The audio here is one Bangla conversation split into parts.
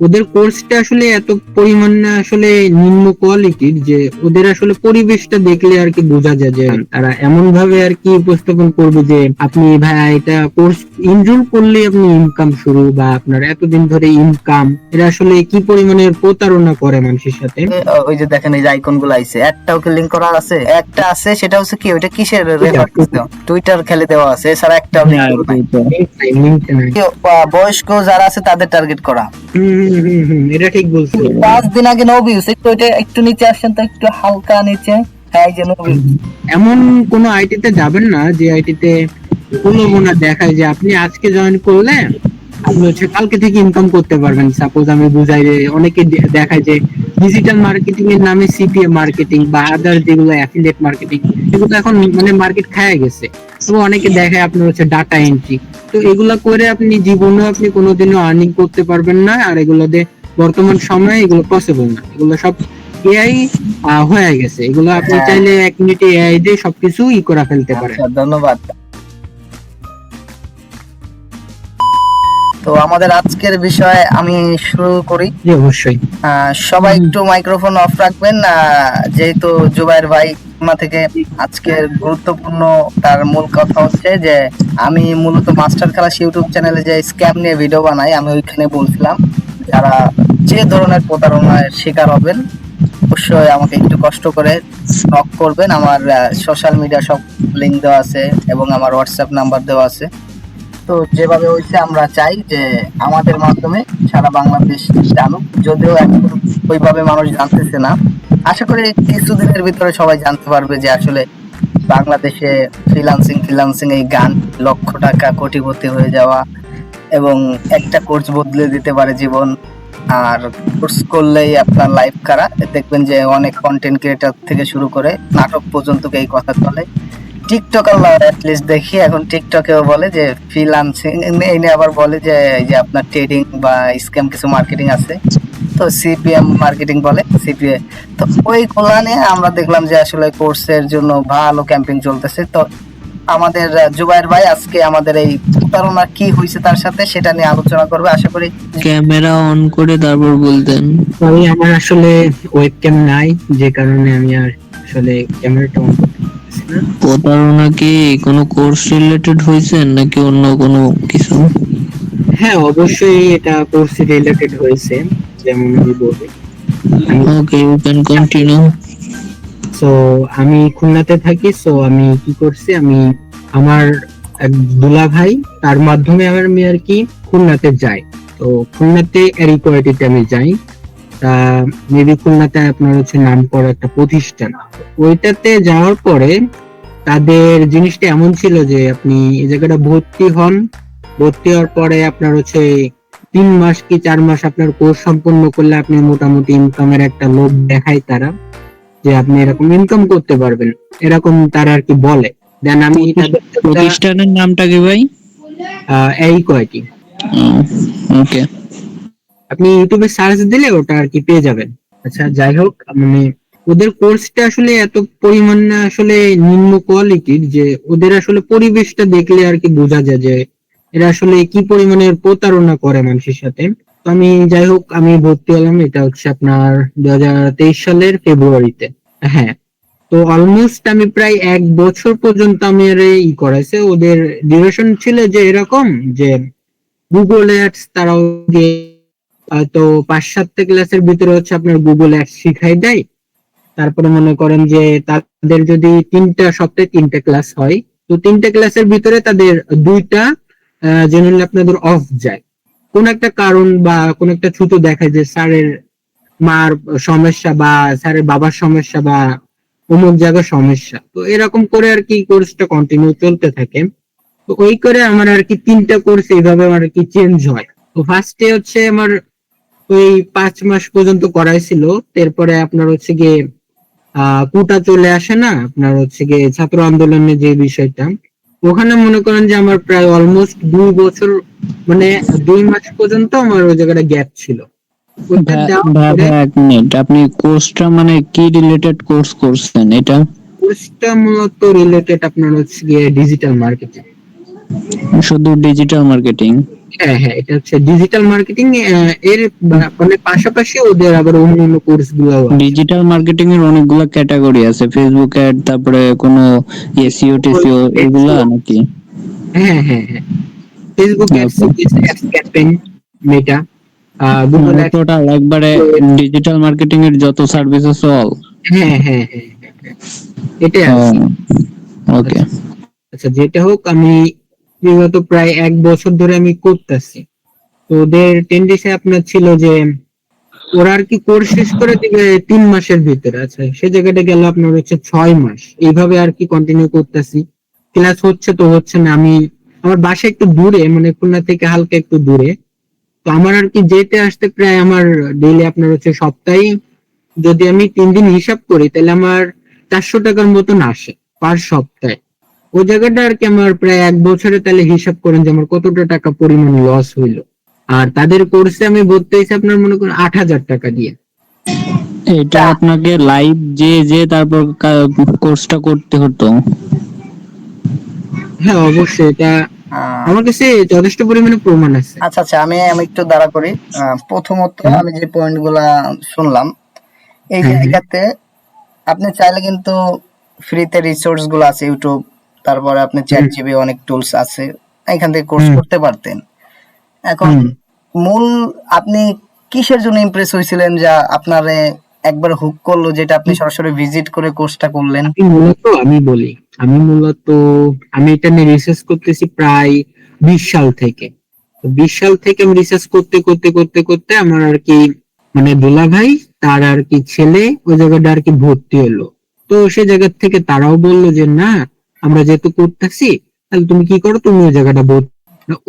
ওদের কোর্সটা আসলে এত পরিমাণে আসলে নিম্ন কোয়ালিটির যে ওদের আসলে পরিবেশটা দেখলে আর কি বোঝা যায় যে তারা এমন ভাবে আর কি উপস্থাপন করবে যে আপনি ভাইয়া এটা কোর্স এনরোল করলে আপনি ইনকাম শুরু বা আপনার এতদিন ধরে ইনকাম, এটা আসলে কি পরিমাণের প্রতারণা করে মানুষের সাথে। ওই যে দেখেন এই যে আইকন গুলো আইছে, একটাও কি লিংক করা আছে? একটা আছে, সেটা হচ্ছে কি ওইটা কিসের রেফারেন্স দেওয়া, টুইটার খেলে দেওয়া আছে, এছাড়া একটাও লিংক নাই। বয়স্ক যারা আছে তাদের টার্গেট করা। এটা ঠিক বলছো। 5 দিন আগে নো ভিউজ, একটু এটা একটু নিচে আসেন তো, একটু হালকা নিচে। হ্যাঁ এই যে নো ভিউজ। এমন কোন আইটিতে যাবেন না যে আইটিতে প্রলোভনা দেখায় যে আপনি আজকে জয়েন করলে আপনি হচ্ছে কালকে থেকে ইনকাম করতে পারবেন। সাপোজ আমি বুঝাই যে অনেকে দেখায় যে ডিজিটাল মার্কেটিং এর নামে সিপিএম মার্কেটিং বা আদার যেগুলো অ্যাফিলিয়েট মার্কেটিং, এগুলো এখন মানে মার্কেট খায় গেছে। তো অনেকে দেখায় আপনার হচ্ছে ডাটা এন্ট্রি, তো এগুলা করে আপনি জীবনে আপনি কোনোদিনও আর্নিং করতে পারবেন না। আর এগুলো দিয়ে বর্তমান সময়ে এগুলো পসিবল না, এগুলো সব এআই হয়ে গেছে। এগুলো আপনি চাইলে 1 মিনিটে এআই দিয়ে সবকিছু করে ফেলতে পারেন। ধন্যবাদ। তো আমাদের আজকের বিষয় আমি শুরু করি। জি অবশ্যই। সবাই একটু মাইক্রোফোন অফ রাখবেন, যেহেতু জুবাইর ভাই থেকে আজকের গুরুত্বপূর্ণ তার মূল কথা হচ্ছে যে আমি মূলত মাস্টার খালাস ইউটিউব চ্যানেলে যে স্ক্যাম নিয়ে ভিডিও বানাই, আমি ওইখানে বলছিলাম যারা যে ধরনের প্রতারণার শিকার হবেন অবশ্যই আমাকে একটু কষ্ট করে নক করবেন। আমার সোশ্যাল মিডিয়া সব লিংক দেওয়া আছে এবং আমার হোয়াটসঅ্যাপ নাম্বার দেওয়া আছে। তো যেভাবে হয়েছে আমরা চাই যে আমাদের মাধ্যমে সারা বাংলাদেশ জানুক, যদিও এখন ওইভাবে মানুষ জানতেছে না। আশা করি কিছুদিনের ভিতরে সবাই জানতে পারবে যে আসলে বাংলাদেশে ফ্রিল্যান্সিং এই গান লক্ষ টাকা কোটিপতি হয়ে যাওয়া এবং একটা কোর্স বদলে দিতে পারে জীবন। আর কোর্স করলেই আপনার লাইফ খারাপ, দেখবেন যে অনেক কন্টেন্ট ক্রিয়েটর থেকে শুরু করে নাটক পর্যন্ত এই কথা চলে। টিকটকার অ্যাটলিস্ট দেখি এখন টিকটকেও বলে যে ফ্রিল্যান্সিং, এই নিয়ে আবার বলে যে এই যে আপনার ট্রেডিং বা স্ক্যাম কিছু মার্কেটিং আছে, তো সিপিএম মার্কেটিং বলে, সিপিএ। তো ওই কোলা নিয়ে আমরা দেখলাম যে আসলে কোর্সের জন্য ভালো ক্যাম্পিং চলতেছে। তো আমাদের জুবাইর ভাই আজকে আমাদের এই প্রতারণা কি হয়েছে তার সাথে সেটা নিয়ে আলোচনা করবে। আশা করি ক্যামেরা অন করে তারপর বলতেন। আমি আমার আসলে ওয়েবক্যাম নাই, যে কারণে আমি আর আসলে ক্যামেরাটা অন করতে পারছি না। প্রতারণা কি কোনো কোর্স রিলেটেড হয়েছে নাকি অন্য কোনো কিছু? হ্যাঁ অবশ্যই এটা কোর্স রিলেটেড হয়েছে, যেমন আমি বলি। ওকে, ইউ ক্যান কন্টিনিউ। সো আমি খুলনাতে থাকি। সো আমি কি করছি, আমি আমার এক দুলা ভাই তার মাধ্যমে আমি আর কি খুলনাতে যাই। তো খুলনাতে এরিকোয়াটিতে আমি যাই। তা মেবি খুলনাতে আপনার হচ্ছে নাম করা একটা প্রতিষ্ঠান। ওইটাতে যাওয়ার পরে তাদের জিনিসটা এমন ছিল যে আপনি এই জায়গাটা ভর্তি হন, ভর্তি হওয়ার পরে আপনার হচ্ছে 3 মাস কি 4 মাস আপনার কোর্স সম্পন্ন করলে আপনি মোটামুটি ইনকামের একটা লোভ দেখায় তারা, যে আপনি এরকম ইনকাম করতে পারবেন, এরকম তারা আর কি বলে। দেন আমি প্রতিষ্ঠানের নামটা কি ভাই? এই কয়টি ওকে, আপনি ইউটিউবে সার্চ দিলে ওটা আর কি পেয়ে যাবেন। আচ্ছা যাই হোক, মানে ওদের কোর্সটা আসলে এত পরিমাণে আসলে নিম্ন কোয়ালিটির যে ওদের আসলে পরিবেশটা দেখলে আর কি বোঝা যায় যে এরা আসলে কি পরিমাণের প্রতারণা করে মানুষের সাথে। তো আমি যাই হোক আমি ভর্তি হলাম, এটা হচ্ছে আপনার 2023 সালের ফেব্রুয়ারিতে। হ্যাঁ, তো অলমোস্ট আমি প্রায় 1 বছর পর্যন্ত আমি আর করাইছে। ওদের ডিউরেশন ছিল যে এরকম যে গুগল অ্যাডস তারাও দিয়ে হয়তো 5-7টা ক্লাসের ভিতরে হচ্ছে আপনার গুগল অ্যাডস শিখাই দেয়। তারপরে মনে করেন যে তাদের যদি 3টা সপ্তাহে 3টা ক্লাস হয়, তো 3টা ক্লাসের ভিতরে তাদের 2টা জেনারেলি আপনাদের অফ যায়। কোন একটা কারণ বা কোন একটা ছুতো দেখায় যে স্যারের মার সমস্যা বা স্যারের বাবার সমস্যা বা অমুক জায়গার সমস্যা, তো এরকম করে আর কি কোর্সটা কন্টিনিউ চলতে থাকে। তো ওই করে আমার আর কি 3টা কোর্স এইভাবে আর কি চেঞ্জ হয়। তো ফার্স্টে হচ্ছে আমার ওই 5 মাস পর্যন্ত করাইছিল। তারপরে আপনার হচ্ছে গিয়ে কোটা চলে আসে না, আপনার হচ্ছে গিয়ে ছাত্র আন্দোলনের যে বিষয়টা, ওখানে মনে করেন যে আমার প্রায় অলমোস্ট 2 বছর, মানে 2 মাস পর্যন্ত আমার ওই জায়গাটা গ্যাপ ছিল। এক মিনিট, আপনি কোর্সটা মানে কি রিলেটেড কোর্স করছেন? এটা কোর্সটা মূলত রিলেটেড আপনার হচ্ছে গিয়ে ডিজিটাল মার্কেটিং। শুধু ডিজিটাল মার্কেটিং? হ্যাঁ হ্যাঁ, এটা হচ্ছে ডিজিটাল মার্কেটিং এর মানে পাশাপাশি ওদের আবার অন্যান্য কোর্স গুলো আছে। ডিজিটাল মার্কেটিং এর অনেকগুলো ক্যাটাগরি আছে, ফেসবুক অ্যাড, তারপরে কোনো এসইও টেসইও এগুলা নাকি? হ্যাঁ হ্যাঁ হ্যাঁ, ফেসবুক অ্যাডস, ওকে, অ্যাডস ক্যাম্পেইন, মেটা, গুগল মানে অ্যাডস। টোটাল একবারে ডিজিটাল মার্কেটিং এর যত সার্ভিস আছে অল। হ্যাঁ হ্যাঁ হ্যাঁ হ্যাঁ, হ্যাঁ, এটাই আর কি। ওকে, আচ্ছা আচ্ছা, যেটা হোক, আমি বিগত প্রায় 1 বছর ধরে আমি করতেছি। তো ওদের টেন্ডেন্সি আপনার ছিল যে ওরা আর কি কোর্স শেষ করে দিবে 3 মাসের ভিতরে। আচ্ছা, সে জায়গাটা গেল আপনার হচ্ছে 6 মাস, এইভাবে আর কি কন্টিনিউ করতেছি। ক্লাস হচ্ছে তো হচ্ছে না। আমার বাসা একটু দূরে, মানে খুলনা থেকে হালকা একটু দূরে। তো আমার আর কি যেতে আসতে প্রায় আমার ডেইলি আপনার হচ্ছে সপ্তাহে যদি আমি 3 দিন হিসাব করি তাহলে আমার 400 টাকার মতন আসে পার সপ্তাহে। ওই জায়গাটা আর কি আমার প্রায় 1 বছরে তাহলে হিসাব করেন যে আমার কতটা টাকা পরিমাণ লস হইলো। আর তাদের কোর্সে আমি ভর্তি হয়েছি আপনার মনে করেন 8,000 টাকা দিয়ে। এটা আপনাকে লাইভ যে যে তারপর কোর্সটা করতে হতো? হ্যাঁ অবশ্যই, এটা আহ, আমার কাছে যথেষ্ট পরিমাণে প্রমাণ আছে। আচ্ছা আচ্ছা, আমি আমি একটু দাঁড়া করি। প্রথমত হ্যাঁ আমি যে পয়েন্ট গুলা শুনলাম, এই হ্যাঁ হ্যাঁ জায়গাতে আপনি চাইলে কিন্তু ফ্রিতে রিসোর্স গুলো আছে, ইউটিউব, তারপরে আপনি চ্যাট হুম জিবি, অনেক টুলস আছে, এখান থেকে কোর্স হুম করতে পারতেন। এখন হুম। মূল আপনি কিসের জন্য ইমপ্রেস হয়েছিলেন যা আপনারে একবার হুক করলো, যেটা আপনি সরাসরি ভিজিট করে কোর্সটা করলেন? আমি মূলত আমি এটা নিয়ে রিসার্চ করতেছি প্রায় 20 সাল থেকে। তো 20 সাল থেকে আমি রিসার্চ করতে করতে করতে করতে আমার আর কি মানে দুলা ভাই তার আর কি ছেলে ওই জায়গাটা আর কি ভর্তি হলো। তো সে জায়গা থেকে তারাও বললো যে না, আমরা যেহেতু করতেছি তাহলে তুমি কি করো, তুমি ওই জায়গাটা ভর্তি।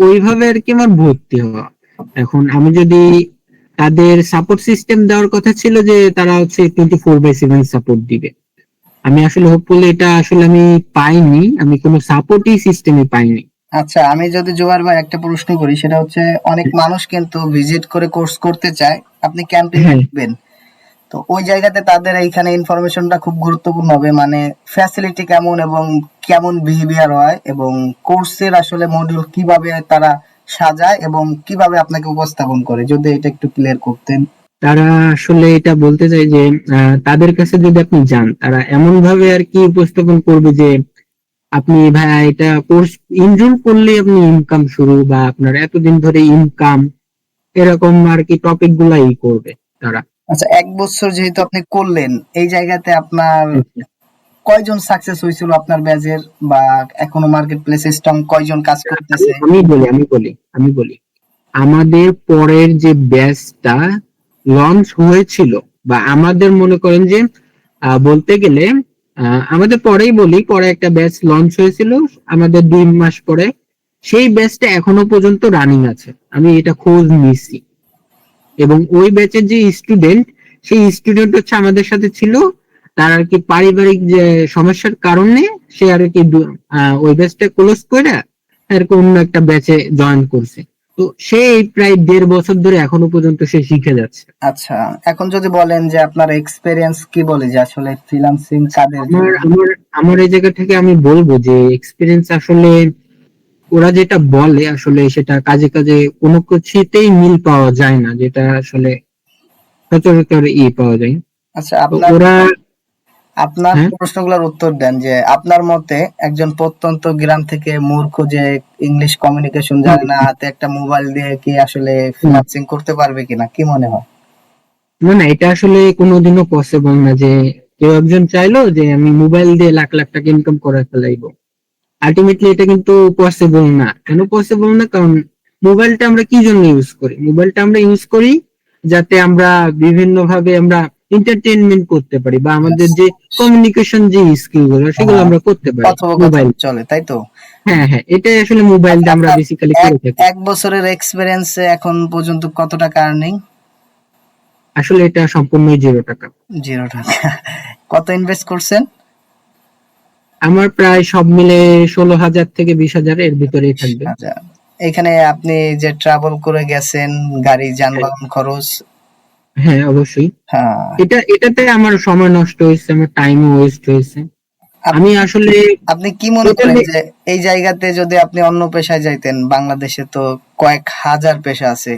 ওইভাবে আর কি আমার ভর্তি হওয়া। এখন আমি যদি তাদের সাপোর্ট সিস্টেম দেওয়ার কথা ছিল যে তারা হচ্ছে 24/7 সাপোর্ট দিবে। আমি আসলে হোপফুলি এটা আসলে আমি পাইনি, আমি কোনো সাপোর্টই সিস্টেমে পাইনি। আচ্ছা, আমি যদি জোয়ার ভাই একটা প্রশ্ন করি, সেটা হচ্ছে অনেক মানুষ কিন্তু ভিজিট করে কোর্স করতে চায়, আপনি ক্যাম্পে হ্যাঁ দিবেন, তো ওই জায়গাতে তাদের এইখানে ইনফরমেশনটা খুব গুরুত্বপূর্ণ হবে, মানে ফ্যাসিলিটি কেমন এবং কেমন বিহেভিয়ার হয়, এবং কোর্সের আসলে মডিউল কিভাবে তারা সাজায় এবং কিভাবে আপনাকে উপস্থাপন করে, যদি এটা একটু ক্লিয়ার করতেন। তারা আসলে এটা বলতে চাই যে তাদের কাছে যদি আপনি যান তারা এমন ভাবে আর কি উপস্থাপন করবে যে আপনি ভাইয়া এটা কোর্স ইনরোল করলে আপনি ইনকাম শুরু, বা আপনার এতদিন ধরে ইনকাম, এরকম আর কি টপিক গুলাই করবে তারা। আচ্ছা, 1 বছর যেহেতু আপনি করলেন, এই জায়গাতে আপনার কয়জন সাকসেস হয়েছিল আপনার ব্যাচের, বা এখনো মার্কেট প্লেসে স্ট্রং কয়জন কাজ আমি করতেছে? আমি বলি আমাদের পরের যে ব্যাচটা লঞ্চ হয়েছিল, বা আমাদের মনে করেন যে বলতে গেলে আমাদের পরেই বলি, পরে একটা ব্যাচ লঞ্চ হয়েছিল আমাদের 2 মাস পরে। সেই ব্যাচটা এখনো পর্যন্ত রানিং আছে, আমি এটা খোঁজ নিছি। এবং ওই ব্যাচের যে স্টুডেন্ট, সেই স্টুডেন্ট হচ্ছে আমাদের সাথে ছিল। তার আর কি পারিবারিক যে সমস্যার কারণে সে আর কি ওই ব্যাচটা ক্লোজ করে আর কি অন্য একটা ব্যাচে জয়েন করছে। তো সে এই প্রায় 1.5 বছর ধরে এখনো পর্যন্ত সে শিখে যাচ্ছে। আচ্ছা, এখন যদি বলেন যে আপনার এক্সপেরিয়েন্স কি বলে, যে আসলে ফ্রিল্যান্সিং কাদের আমার জন্য? আমার আমার এই জায়গা থেকে আমি বলবো যে এক্সপিরিয়েন্স আসলে ওরা যেটা বলে আসলে সেটা কাজে কাজে কোনো কিছুতেই মিল পাওয়া যায় না, যেটা আসলে সচরাচর পাওয়া যায়। আচ্ছা, তো আপনার ওরা আপনার হ্যাঁ প্রশ্নগুলোর উত্তর দেন, যে আপনার মতে একজন প্রত্যন্ত গ্রাম থেকে মূর্খ যে ইংলিশ কমিউনিকেশন হুম, জানে না, হাতে একটা মোবাইল দিয়ে কি আসলে হুম। ফ্রিল্যান্সিং করতে পারবে কিনা, কি মনে হয়? না না, এটা আসলে কোনোদিনও পসিবল না যে কেউ একজন চাইলো যে আমি মোবাইল দিয়ে লাখ লাখ টাকা ইনকাম করে ফেলাইবো। আলটিমেটলি এটা কিন্তু পসিবল না। কেন পসিবল না? কারণ মোবাইলটা আমরা কি জন্য ইউজ করি? মোবাইলটা আমরা ইউজ করি যাতে আমরা বিভিন্ন ভাবে আমরা এন্টারটেইনমেন্ট করতে পারি, বা Yes. আমাদের যে কমিউনিকেশন যে স্কিল গুলো সেগুলো হ্যাঁ, আমরা করতে পারি কথোপকথন মোবাইল। চলে, তাই তো? হ্যাঁ হ্যাঁ, এটাই আসলে মোবাইলটা আমরা আপনার বেসিক্যালি এক করে থাকি। এক বছরের এক্সপিরিয়েন্সে এখন পর্যন্ত কত টাকা আর্নিং? আসলে এটা সম্পূর্ণই 0 টাকা। 0 টাকা। কত ইনভেস্ট করছেন? আমার প্রায় সব মিলে 16,000 থেকে 20,000 এর ভিতরেই থাকবে। আচ্ছা, এখানে আপনি যে ট্রাভেল করে গেছেন, গাড়ি হ্যাঁ যানবাহন খরচ, হ্যাঁ, অবশ্যই। হ্যাঁ, এটাতে আমার সময় নষ্ট হয়েছে, আমার টাইমও ওয়েস্ট হয়েছে। আমি আসলে আপনি কি মনে করেন totally- যে এই জায়গাতে যদি আপনি অন্য পেশায় যাইতেন, বাংলাদেশে তো কয়েক হাজার পেশা আছে,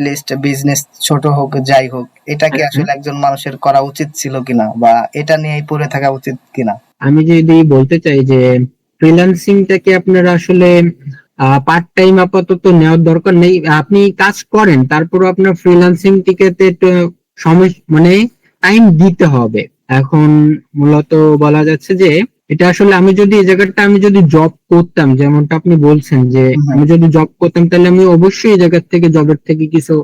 লিস্ট বিজনেস ছোট হোক যাই হোক, এটা কি আসলে একজন মানুষের করা উচিত ছিল কিনা, বা এটা নিয়েই পড়ে থাকা উচিত কিনা? আমি যদি বলতে চাই যে ফ্রিল্যান্সিংটাকে আপনারা আসলে পার্ট টাইম আপাতত নেওয়ার দরকার নেই। আপনি কাজ করেন, তারপরও আপনার ফ্রিল্যান্সিং টিকেতে সময় মানে টাইম দিতে হবে। এখন মূলত বলা যাচ্ছে যে এটা আসলে আমি যদি এই জায়গাটা আমি যদি জব করতাম, যেমনটা আপনি বলছেন যে হুম। আমি যদি জব করতাম, তাহলে আমি অবশ্যই এই জায়গার থেকে জবের থেকে কিছু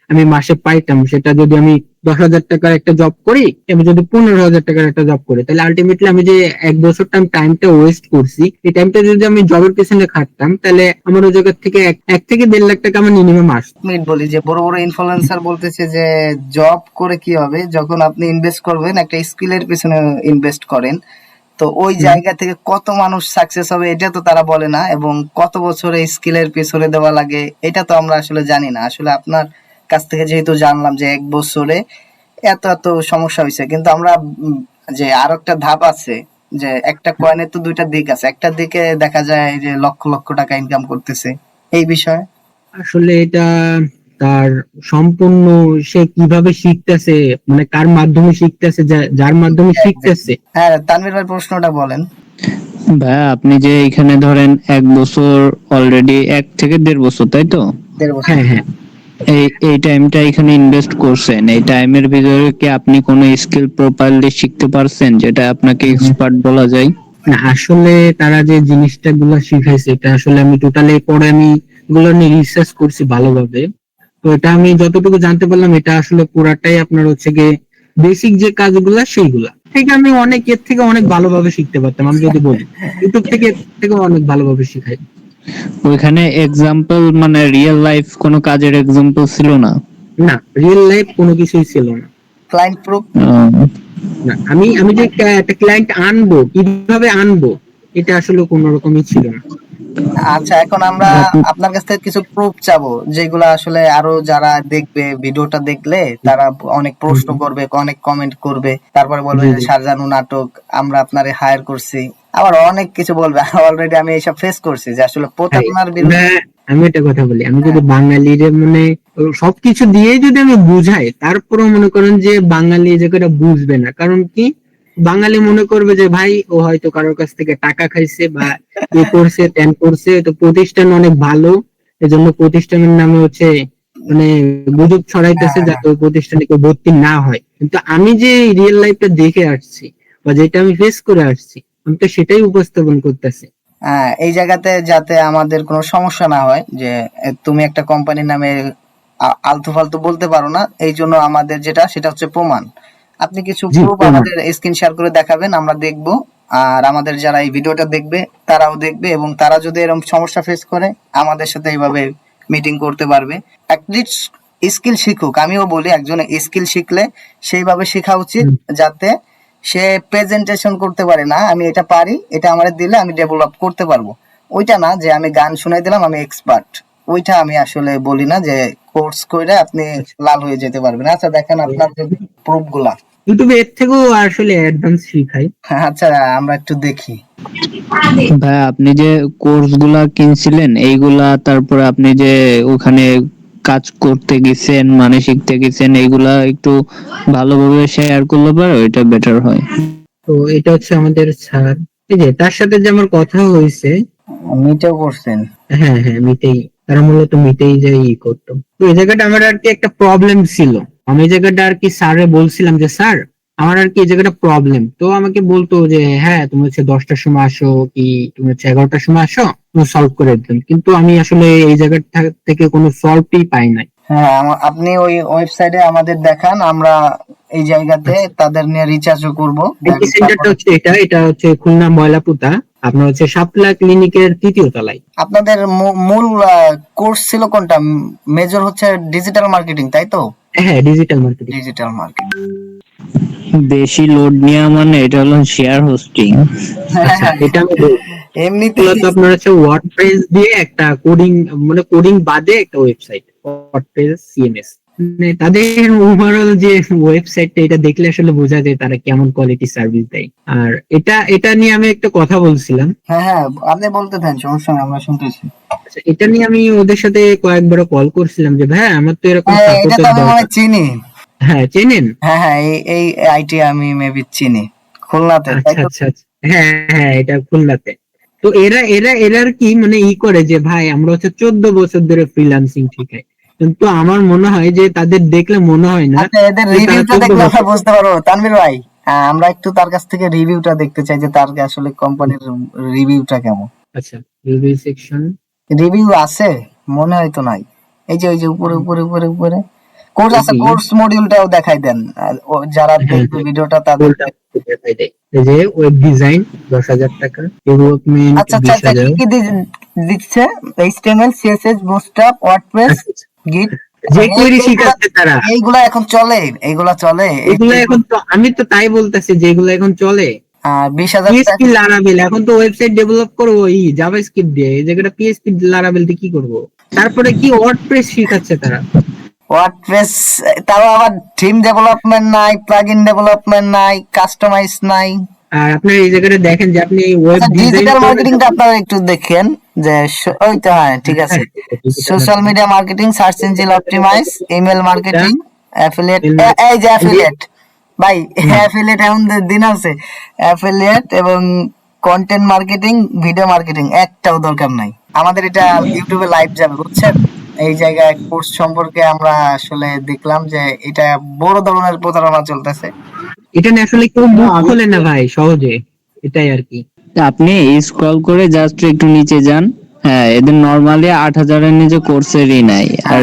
আমি মাসে পাইতাম। সেটা যদি আমি 10,000 টাকার একটা জব করি এবং যদি 15,000 টাকার একটা জব করি, তাহলে আলটিমেটলি আমি যে 1 বছর টাইমটা ওয়েস্ট করছি, এই টাইমটা যদি আমি জবের পেছনে খাটতাম, তাহলে আমার ওই জায়গা থেকে 1 থেকে 1.5 লাখ টাকা আমার মিনিমাম আসতো। মিনিট বলি যে বড় বড় ইনফ্লুয়েন্সার বলতেছে যে জব করে কি হবে, যখন আপনি ইনভেস্ট করবেন একটা স্কিলের পিছনে ইনভেস্ট করেন, তো ওই জায়গা থেকে কত মানুষ সাকসেস হবে এটা তো তারা বলে না, এবং কত বছরে স্কিলের পিছনে দেওয়া লাগে এটা তো আমরা আসলে জানি না। আসলে আপনার কাছ থেকে যেহেতু জানলাম যে 1 বছরে এত এত সমস্যা হয়েছে, কিন্তু আমরা যে আরো একটা ধাপ আছে, যে একটা কয়েনের তো দুইটা দিক আছে, একটা দিকে দেখা যায় যে লক্ষ লক্ষ টাকা ইনকাম করতেছে, এই বিষয়ে। আসলে এটা তার সম্পূর্ণ সে কিভাবে শিখতেছে, মানে কার মাধ্যমে শিখতেছে, যার মাধ্যমে শিখতেছে। হ্যাঁ, তানভীর ভাই প্রশ্নটা বলেন। ভাইয়া আপনি যে এখানে ধরেন 1 বছর অলরেডি 1 থেকে 1.5 বছর, তাই তো? 1.5 বছর। হ্যাঁ, হ্যাঁ। এই টাইমটা এখানে ইনভেস্ট করছেন, এই টাইমের ভিতরে কি আপনি কোনো স্কিল প্রপারলি শিখতে পারছেন যেটা আপনাকে এক্সপার্ট বলা যায়? না, আসলে তারা যে জিনিসটা গুলো শিখাইছে, এটা আসলে আমি টোটালি পরে আমি এগুলো নিয়ে রিসার্চ করছি ভালোভাবে। তো এটা আমি যতটুকু জানতে পারলাম, এটা আসলে পুরাটাই আপনার হচ্ছে গিয়ে বেসিক যে কাজগুলা সেইগুলা থেকে আমি অনেক এর থেকে অনেক ভালোভাবে শিখতে পারতাম। আমি যদি বলি ইউটিউব থেকে এর থেকে অনেক ভালোভাবে শিখাই। ওইখানে এক্সাম্পল মানে রিয়েল লাইফ কোনো কাজের এক্সাম্পল ছিল না? না, রিয়েল লাইফ কোনো কিছুই ছিল না। Client proof. না, আমি আমি যে একটা ক্লায়েন্ট আনবো, কিভাবে আনবো, এটা আসলে কোনো রকমই ছিল না। আচ্ছা, এখন আমরা আপনার কাছ থেকে কিছু প্রুফ চাবো, যেগুলো আসলে আরো যারা দেখবে ভিডিওটা দেখলে তারা অনেক প্রশ্ন করবে, অনেক কমেন্ট করবে, তারপরে বলবে জি, যে জি। শারজানু নাটক, আমরা আপনারে হায়ার করছি, আবার অনেক কিছু বলবে। অলরেডি আমি এইসব ফেস করছি যে আসলে ভাই, প্রতারণার বিরুদ্ধে। আমি একটা কথা বলি, আমি যদি বাঙালির মানে সবকিছু দিয়ে যদি আমি বুঝাই, তারপরেও মনে করেন যে বাঙালি এই জায়গাটা বুঝবে না। কারণ কি, বাঙালি মনে করবে যে ভাই ও হয়তো কারোর কাছ থেকে টাকা খাইছে বা এ করছে ত্যান করছে, তো প্রতিষ্ঠান অনেক ভালো, এজন্য প্রতিষ্ঠানের নামে হচ্ছে মানে গুজব ছড়াইতেছে যাতে ওই প্রতিষ্ঠানে কেউ ভর্তি না হয়। কিন্তু আমি যে রিয়েল লাইফটা দেখে আসছি বা যেটা আমি ফেস করে আসছি, আমি তো সেটাই উপস্থাপন করতেছি। এই জায়গাতে যাতে আমাদের কোনো সমস্যা না হয় যে তুমি একটা কোম্পানির নামে আলতু ফালতু বলতে পারো না, এই জন্য আমাদের যেটা সেটা হচ্ছে প্রমাণ। আপনি কিছু জি, প্রুফ প্রমাণ। আমাদের স্ক্রিন শেয়ার করে দেখাবেন, আমরা দেখব। আর আমাদের যারা এই ভিডিওটা দেখবে তারাও দেখবে, এবং তারা যদি এরকম সমস্যা ফেস করে আমাদের সাথে এইভাবে মিটিং করতে পারবে। অ্যাটলিস্ট স্কিল শিখুক। আমিও বলি একজন স্কিল শিখলে সেইভাবে শেখা উচিত যাতে সে প্রেজেন্টেশন করতে পারে, না আমি এটা পারি, এটা আমারে দিলে আমি ডেভেলপ করতে পারবো, ওইটা না যে আমি গান শুনাই দিলাম আমি এক্সপার্ট। ওইটা আমি আসলে বলি না যে কোর্স করে আপনি লাল হয়ে যেতে পারবেন। আচ্ছা, দেখেন আপনার যে প্রুফ গুলা। ইউটিউবে এর থেকেও আসলে অ্যাডভান্স শিখাই। আচ্ছা, আমরা একটু দেখি। ভাই আপনি যে কোর্স গুলা কিনছিলেন এইগুলা, তারপরে আপনি যে ওখানে কাজ করতে গেছেন মানে শিখতে গেছেন, এইগুলা একটু ভালোভাবে শেয়ার করলে পারো, এটা বেটার হয়। তো এটা হচ্ছে আমাদের স্যার, এই যে তার সাথে যে আমার কথা হয়েছে। মিটেও করছেন? হ্যাঁ, হ্যাঁ, মিটেই। তারা মূলত মিটেই যে করতো। তো এই জায়গাটা আমার আর কি একটা প্রবলেম ছিল। আমি এই জায়গাটা আর কি স্যারে বলছিলাম যে স্যার, আমার আর কি এই জায়গাটা প্রবলেম। তো আমাকে বলতো যে হ্যাঁ তুমি হচ্ছে 10টার সময় আসো, কি তুমি হচ্ছে 11টার সময় আসো, তুমি সলভ করে দিতাম। কিন্তু আমি আসলে এই জায়গাটা থেকে কোনো সলভই পাই নাই। হ্যাঁ, আপনি ওই ওয়েবসাইটে আমাদের দেখান, আমরা এই জায়গাতে তাদের নিয়ে রিচার্জও করবো। আইটি সেন্টারটা হচ্ছে এটা এটা হচ্ছে খুলনা ময়লাপুতা, আপনার হচ্ছে শাপলা ক্লিনিকের 3য় তলায়। আপনাদের মূল কোর্স ছিল কোনটা? মেজর হচ্ছে ডিজিটাল মার্কেটিং, তাই তো? হ্যাঁ, ডিজিটাল মার্কেটিং। Digital marketing. বেশি লোড নেওয়া মানে এটা হলো শেয়ার হোস্টিং। আচ্ছা, এটা আমি এমনিতে মূলত আপনার হচ্ছে ওয়ার্ডপ্রেস দিয়ে একটা কোডিং, মানে কোডিং বাদে একটা ওয়েবসাইট, ওয়ার্ডপ্রেস সিএমএস। মানে তাদের ওভারঅল যে ওয়েবসাইটটা, এটা দেখলে আসলে বোঝা যায় তারা কেমন কোয়ালিটি সার্ভিস দেয়। আর এটা নিয়ে আমি একটা কথা বলছিলাম। হ্যাঁ হ্যাঁ, আপনি বলতে থাকেন, সমস্যা নেই, আমরা শুনতেছি। আচ্ছা, এটা নিয়ে আমি ওদের সাথে কয়েকবার কল করছিলাম যে ভাই আমার তো এরকম হ্যাঁ, এটা তো সাপোর্টের আমি মনে হয় দরকার। চিনি। হ্যাঁ, চেনেন? হ্যাঁ হ্যাঁ, এই এই আইটি আমি মেবি চিনি, খুলনাতে, তাই আচ্ছা তো? আচ্ছা আচ্ছা। হ্যাঁ হ্যাঁ, এটা খুলনাতে। তো এরার কি মানে করে যে ভাই আমরা হচ্ছে 14 বছর ধরে ফ্রিল্যান্সিং শিখাই, কিন্তু আমার মনে হয় যে তাদের দেখলে মনে হয় না আচ্ছা, এদের যে তারা রিভিউটা 14 দেখলে আমরা বছর। বুঝতে পারবো। তানভীর ভাই, আমরা একটু তার কাছ থেকে রিভিউটা দেখতে চাই যে তার আসলে কোম্পানির রিভিউটা কেমন। আচ্ছা, রিভিউ সেকশন। রিভিউ আছে? মনে হয় তো নাই। এই যে ওই যে উপরে উপরে উপরে উপরে কোর্স আছে, দেখি। কোর্স মডিউলটাও দেখাই দেন। যারা হ্যাঁ দেখবে হ্যাঁ, ভিডিওটা তাদের। বলটা দেখাই দেয়। এই যে ওয়েব ডিজাইন 10,000 টাকা, ডেভেলপমেন্ট আচ্ছা আচ্ছা বিশ আচ্ছা, কি হাজার কি দিচ্ছে? এইচটিএমএল, সিএসএস, বুটস্ট্র্যাপ, ওয়ার্ডপ্রেস, গিট। যে কোয়েরি এইগুলা, শিখাচ্ছে তারা। এইগুলা এখন চলে, এইগুলা চলে। এগুলো এখন তো আমি তো তাই বলতেছি যে এগুলো এখন চলে। 20,000 পিএসপি টাকা। লারাবেল এখন তো ওয়েবসাইট ডেভেলপ করবো জাভাস্ক্রিপ্ট দিয়ে, এই জায়গাটা পিএসপি লারাবেল দিয়ে কি করব? তারপরে কি ওয়ার্ডপ্রেস শিখাচ্ছে তারা। ওয়ার্ডপ্রেস, তাও আবার থিম ডেভেলপমেন্ট নাই, প্লাগইন ডেভেলপমেন্ট নাই, কাস্টমাইজ নাই। আর আপনার এই জায়গাটা দেখেন যে আপনি ওয়েব আচ্ছা, ডিজাইন ডিজিটাল করবেন মার্কেটিংটা তখন। আপনারা একটু দেখেন যে ওই তো, হ্যাঁ ঠিক আছে। হ্যাঁ, digital social marketing। Media marketing, search engine optimise, email এটা মার্কেটিং, অ্যাফিলিয়েট। email এই যে এই যে, অ্যাফিলিয়েট, ভাই হুম, অ্যাফিলিয়েট এমন দিন আছে, অ্যাফিলিয়েট এবং কন্টেন্ট মার্কেটিং, ভিডিও মার্কেটিং একটাও দরকার নাই। আমাদের এটা ইউটিউবে লাইভ যাবে, বুঝছেন? এই জায়গায় কোর্স সম্পর্কে আমরা আসলে দেখলাম যে এটা বড় ধরনের প্রতারণা চলতেছে। এটা নিয়ে আসলে কেউ মুখ খোলে না ভাই সহজে, এটাই আর কি। আপনি স্ক্রল করে জাস্ট একটু নিচে যান। হ্যাঁ, এদের নরমালি 8,000-এর নিচে কোর্সেরই নাই। আর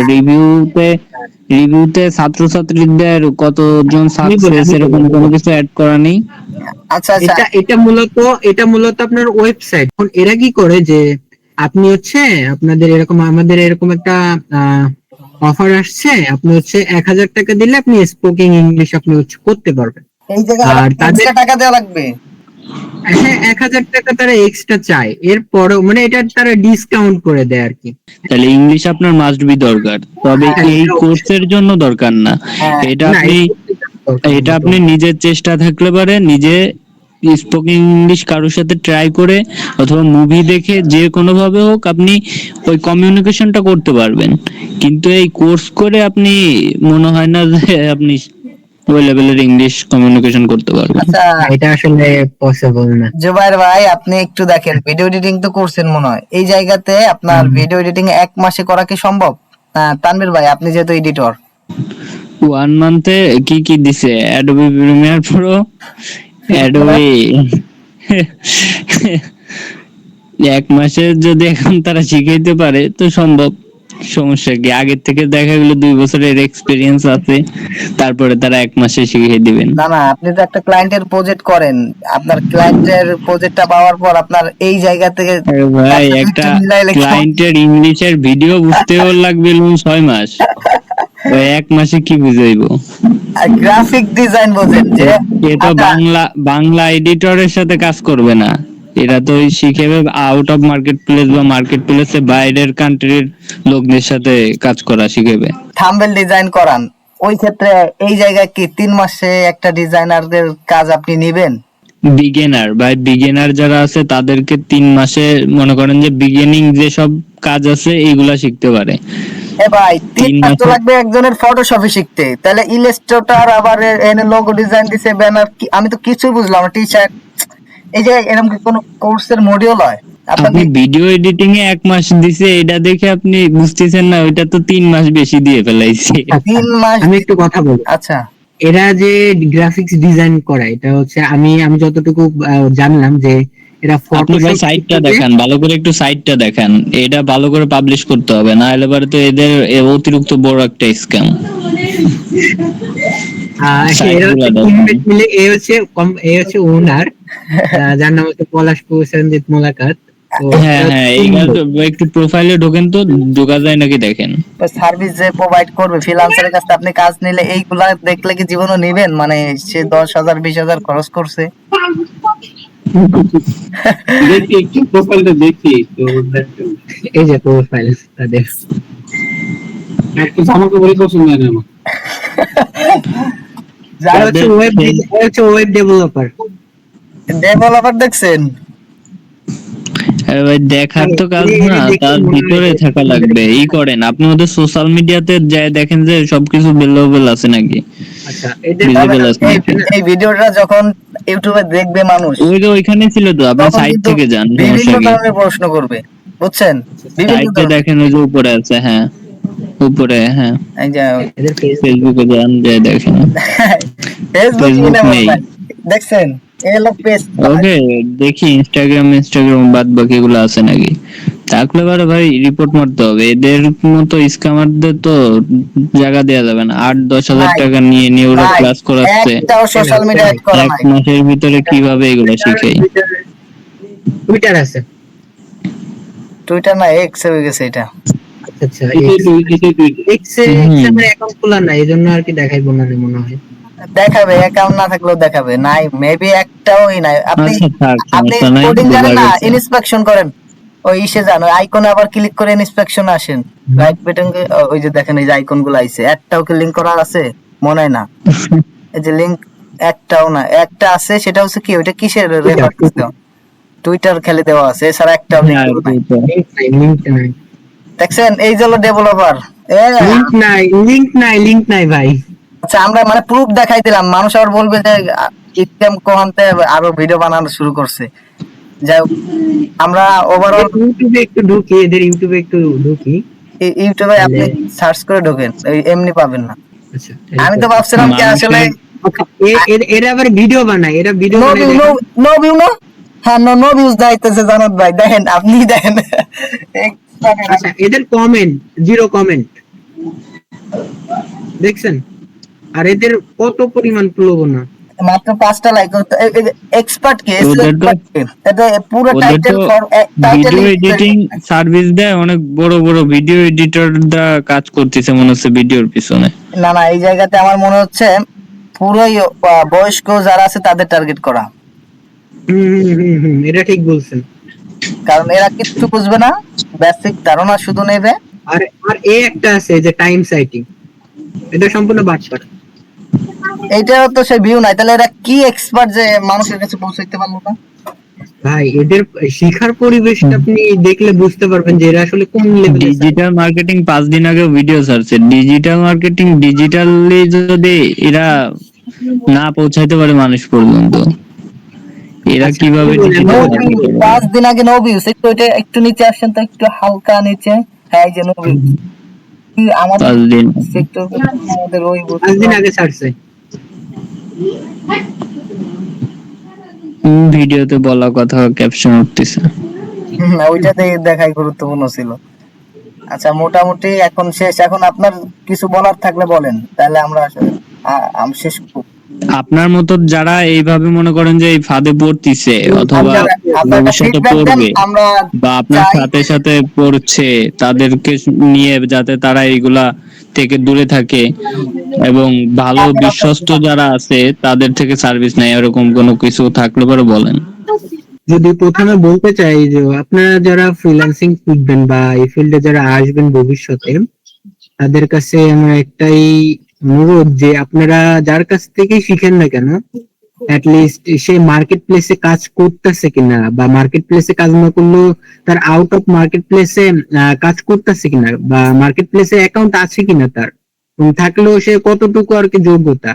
রিভিউতে ছাত্রছাত্রীদের কতজন আমি বলি সাকসেস আমি বলি এরকম আমি কোনো বলি। কিছু অ্যাড করা নেই। আচ্ছা আচ্ছা। এটা মূলত আপনার ওয়েবসাইট। এখন এরা কি করে যে আপনি হচ্ছে আপনাদের এরকম আমাদের এরকম একটা অফার আসছে, আপনি হচ্ছে 1,000 টাকা দিলে আপনি স্পোকিং ইংলিশ আপনি হচ্ছে করতে পারবেন। এই জায়গায় আবার আর তাদের, এক্সট্রা টাকা দেওয়া লাগবে? হ্যাঁ, 1,000 টাকা তারা এক্সট্রা চায়, এরপরও মানে এটা তারা ডিসকাউন্ট করে দেয় আর কি। তাহলে ইংলিশ আপনার মাস্ট বি দরকার, তবে হ্যাঁ, এই এটা অবশ্যই। কোর্সের জন্য দরকার না। হ্যাঁ। এটা না, আপনি এটা আপনি নিজের চেষ্টা থাকলে পারে নিজে স্পোকেন ইংলিশ কারোর সাথে ট্রাই করে অথবা মুভি দেখে যে কোনো ভাবে হোক আপনি ওই কমিউনিকেশনটা করতে পারবেন। কিন্তু এই কোর্স করে আপনি মনে হয় না যে আপনি ওই লেভেলের ইংলিশ কমিউনিকেশন করতে পারবেন। আচ্ছা এটা আসলে পসিবল না। জুবাইর ভাই, আপনি একটু দেখেন, ভিডিও এডিটিং তো করছেন মনে হয়, এই জায়গাতে আপনার ভিডিও এডিটিং 1 মাসে করা কি সম্ভব? তানভীর ভাই, আপনি যেহেতু এডিটর। 1 মান্থে কি কি দিছে? অ্যাডোবি প্রিমিয়ার প্রো, অ্যাডোবি 1 মাসে যদি এখন তারা শিখাইতে পারে তো সম্ভব। সমস্যা কি? আগের থেকে দেখা গেলো 2 বছরের এক্সপিরিয়েন্স আছে, তারপরে তারা 1 মাসে শিখিয়ে দিবেন। না না, আপনি তো একটা ক্লায়েন্টের প্রজেক্ট করেন, আপনার ক্লায়েন্টের প্রজেক্টটা পাওয়ার পর আপনার এই জায়গা থেকে আরে ভাই, একটা একটা দুইটা মিলাইলে কেমন? ক্লায়েন্টের ইংলিশের ভিডিও বুঝতেও লাগবে 6 মাস, ওই 1 মাসে কি বুঝাইবো? গ্রাফিক ডিজাইন বোঝেন যে। এ তো আচ্ছা, বাংলা এডিটরের সাথে কাজ করবে না। এরা তো ওই শিখেবে আউট অফ মার্কেট প্লেস বা মার্কেট প্লেসে বাইরের কান্ট্রির লোকদের সাথে কাজ করা শিখেবে। থাম্বনেল ডিজাইন করান, ওই ক্ষেত্রে এই জায়গায় কি 3 মাসে একটা ডিজাইনারদের কাজ আপনি নেবেন? বিগিনার যারা আছে তাদেরকে 3 মাসে মনে করেন যে বিগিনিং যে সব কাজ আছে এইগুলা শিখতে পারে। এ ভাই, 3 মাস তো 3 মাসে লাগবে একজনের ফটোশপে শিখতে, তাহলে ইলাস্ট্রেটর, আবার এনে লোগো ডিজাইন দিছে, ব্যানার, আমি তো কিছুই বুঝলাম না, টি শার্ট। এই যে এরকম কি কোনো কোর্সের মডিউল হয় আপনি আপনাদের? ভিডিও এডিটিং এ 1 মাস দিছে, এটা দেখে আপনি বুঝতেছেন না ওইটা তো 3 মাস বেশি দিয়ে ফেলাইছে। আচ্ছা, 3 মাস? আমি একটু কথা বলি। আচ্ছা। এরা যে গ্রাফিক্স ডিজাইন করে, এটা হচ্ছে আমি আমি যতটুকু জানলাম যে এরা আপনি ভাই ফটোশপ সাইটটা দেখান, ভালো করে একটু সাইটটা দেখান। এটা ভালো করে পাবলিশ করতে হবে, না হলে পরে তো এদের অতিরিক্ত বড় একটা স্ক্যাম। এরা সাইটগুলো হচ্ছে দেখান। টিমমেট মিলে, এ হচ্ছে ওনার, যার নাম হচ্ছে পলাশ প্রসেনজিৎ মোলাকাত। তো হ্যাঁ এরা হ্যাঁ, হচ্ছে এইগুলো team তো একটু প্রোফাইলে ঢোকেন তো, ঢোকা যায় নাকি দেখেন। সার্ভিস যে প্রোভাইড করবে ফ্রিল্যান্সারের কাছে আপনি কাজ নিলে, এইগুলা দেখলে কি জীবনও নিবেন? মানে সে 10,000 20,000 খরচ করছে। দেখি একটু প্রোফাইলটা দেখি তো। এই যে প্রোফাইল তাদের, একটু আমাকে বলে পছন্দ হয় না আমার। যাই এরা হচ্ছে ওয়েব ডেভেলপার। ডেভেলপার দেখছেন? ভাই দেখার তো কাজ না, তার ভিতরে থাকা লাগবে। করেন আপনি ওদের সোশ্যাল মিডিয়াতে যায় দেখেন যে সবকিছু বেলেবল আছে নাকি, আচ্ছা এদের ভিজিবল আছে এই নাকি। এই ভিডিওটা যখন ইউটিউবে দেখবে মানুষ, ওই যে ওইখানে ছিল তো, আপনি তখন সাইড কিন্তু থেকে যান, বিভিন্ন সমস্যা কি। ধরনের প্রশ্ন করবে, বুঝছেন? বিভিন্ন সাইডে ধরনের। দেখেন ওই যে উপরে আছে, হ্যাঁ উপরে, হ্যাঁ এই যে এদের ফেসবুকে যান, যে দেখেন। ফেসবুক ফেসবুক নেই, দেখছেন? এই হলো পেজ। ওকে দেখি ইনস্টাগ্রাম বাদ বাকি গুলো আছে নাকি। থাকলে পরে ভাই রিপোর্ট মারতে হবে, এদের মতো স্ক্যামারদের তো জায়গা দেওয়া যাবে না। 8-10 হাজার ভাই টাকা নিয়ে নিয়ে ওরা ভাই ক্লাস করাচ্ছে, একটাও সোশ্যাল মিডিয়া অ্যাড করা এক নাই। মাসের ভিতরে কিভাবে এগুলো শিখাই। টুইটার আছে। টুইটার না, এক্স হয়ে গেছে এটা। আচ্ছা এটাই তো, এটাই তো। এক্সে আমার অ্যাকাউন্ট খোলা নাই, এজন্য আর কি দেখাইবো না মনে হয়। দেখাবে, অ্যাকাউন্ট না থাকলেও দেখাবে। নাই, মেবি একটাওই নাই। আপনি আচ্ছা থাক, আপনি সমস্যা নাই, কোডিং বোঝা জানেন না, গেছে। ইন্সপেকশন করেন। ওই ইসে যান, ওই আইকনে আবার ক্লিক করে ইন্সপেকশন আসেন। রাইট বাটন, ওই যে দেখেন এই যে আইকন গুলো আইছে, একটাও কি লিংক করা আছে? মনে হয় না। এই যে লিংক একটাও না, একটা আছে, সেটা হচ্ছে কি, ওইটা কিসের রেফার করতে? টুইটার খেলে দেওয়া আছে, এছাড়া একটাও লিংক হ্যাঁ, নাই। লিংক নাই, দেখছেন? এই যে হলো ডেভেলপার। লিংক নাই ভাই। আচ্ছা, আমরা মানে প্রুফ দেখাই দিলাম, মানুষ আবার বলবে যে স্ক্যাম কোহান্তে আরো ভিডিও বানানো শুরু করছে। যাই হোক, আমরা ওভারঅল ইউটিউবে একটু ঢুকি, এদের ইউটিউবে একটু ঢুকি। ইউটিউবে আপনি সার্চ করে ঢোকেন, এমনি পাবেন না। আচ্ছা আমি তো ভাবছিলাম যে আসলে এরা আবার ভিডিও বানায়, এরা ভিডিও নো বানায় ভিউ, দেখেন। No view, no. হ্যাঁ, নো ভিউজ দাইতেছে জানাত ভাই, দেখেন, আপনি দেখেন। আচ্ছা এদের কমেন্ট, জিরো কমেন্ট দেখছেন? আর এদের কত পরিমাণ প্রলোভনা। মাত্র 5টা লাইক। এক্সপার্ট কে? ওদের তো এটা পুরো ওদের টাইটেল তো for title. Video editing service দেয়, অনেক বড় বড় ভিডিও এডিটররা কাজ করতেছে মনে হচ্ছে ভিডিওর পিছনে। না না, এই জায়গাতে আমার মনে হচ্ছে পুরোই বয়স্ক যারা আছে তাদের টার্গেট করা। এটা ঠিক বলছেন। কারণ এরা কিচ্ছু বুঝবে না, বেসিক ধারণা শুধু নেবে। আর আর একটা আছে যে টাইম সাইটিং, এটা সম্পূর্ণ বাটপার। এইটাও তো সেই ভিউ নাই, তাহলে এরা কি এক্সপার্ট যে মানুষের কাছে পৌঁছাইতে পারলো না? ভাই এদের শিখার পরিবেশটা আপনি দেখলে বুঝতে পারবেন যে এরা আসলে কোন লেভেলে। ডিজিটাল মার্কেটিং 5 দিন আগে ভিডিও ছাড়ছে। ডিজিটাল মার্কেটিং ডিজিটালি যদি এরা না পৌঁছাইতে পারে মানুষ পর্যন্ত, এরা আচ্ছা, কিভাবে কি বলেন? ডিজিটাল নো মার্কেটিং ভিউ, 5 দিন আগে নো ভিউস। একটু এটা একটু নিচে আসেন তো, একটু হালকা নিচে। হ্যাঁ, এই যে নো ভিউস। আমাদের 5 দিন? সেক্টর, আমাদের ওই 5 দিন আগে ছাড়ছে। ভিডিওতে বলা কথা ক্যাপশন উঠতেছে। ওইটাতে দেখাই গুরুত্বপূর্ণ ছিল। আচ্ছা, মোটামুটি এখন শেষ। এখন আপনার কিছু বলার থাকলে বলেন, তাহলে আমরা আমি শেষ করব। আপনার মতো যারা এইভাবে মনে করেন যে এই ফাঁদে পড়তিছে অথবা আপনারা ভবিষ্যতে ফিডব্যাক দেন, পড়বে আমরা বা আপনার চাই। সাথে সাথে পড়ছে, তাদেরকে নিয়ে যাতে তারা এইগুলা থেকে দূরে থাকে এবং ভালো বিশ্বস্ত যারা আছে তাদের থেকে সার্ভিস নেয়, এরকম কোনো কিছু থাকলে পরে বলেন। যদি প্রথমে বলতে চাই যে আপনারা যারা ফ্রিল্যান্সিং শিখবেন বা এই ফিল্ডে যারা আসবেন ভবিষ্যতে, তাদের কাছে আমার একটাই অনুরোধ যে আপনারা যার কাছ থেকেই শিখেন না কেন, লিস্ট সে মার্কেট প্লেসে কাজ করতেছে কিনা, বা মার্কেট প্লেসে কাজ না করলেও তার আউট অফ মার্কেট প্লেসে কাজ করতেছে কিনা, বা মার্কেট প্লেসে অ্যাকাউন্ট আছে কিনা তার, এবং থাকলেও সে কতটুকু আর কি যোগ্যতা,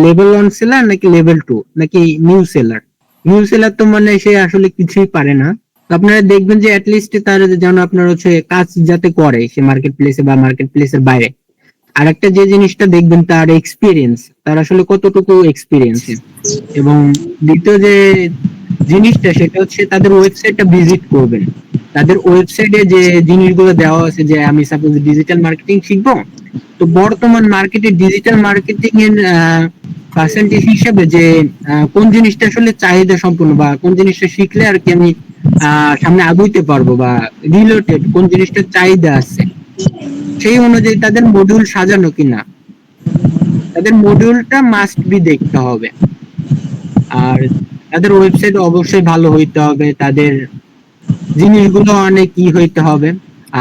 লেভেল 1 সেলার নাকি লেভেল 2 নাকি নিউ সেলার। নিউ সেলার তো মানে সে আসলে কিছুই পারে না। তো আপনারা দেখবেন যে লিস্ট তার যেন আপনার হচ্ছে কাজ যাতে করে সে মার্কেট প্লেসে বা মার্কেট প্লেসের বাইরে। আরেকটা যে জিনিসটা দেখবেন তার এক্সপিরিয়েন্স, তার আসলে কতটুকু এক্সপিরিয়েন্স। এবং দ্বিতীয় যে জিনিসটা সেটা হচ্ছে তাদের ওয়েবসাইটটা ভিজিট করবেন। তাদের ওয়েবসাইটে যে জিনিসগুলো দেওয়া আছে, যে আমি সাপোজ ডিজিটাল মার্কেটিং শিখবো, তো বর্তমান মার্কেটে ডিজিটাল মার্কেটিং এর পার্সেন্টেজ হিসেবে যে কোন জিনিসটা আসলে চাহিদা সম্পূর্ণ, বা কোন জিনিসটা শিখলে আর কি আমি সামনে আগাইতে পারবো, বা রিলেটেড কোন জিনিসটার চাহিদা আছে, সেই অনুযায়ী তাদের মডিউল সাজানো কিনা, তাদের মডিউলটা মাস্ট বি দেখতে হবে। আর তাদের ওয়েবসাইট অবশ্যই ভালো হইতে হবে, তাদের জিনিসগুলো অনেক হইতে হবে।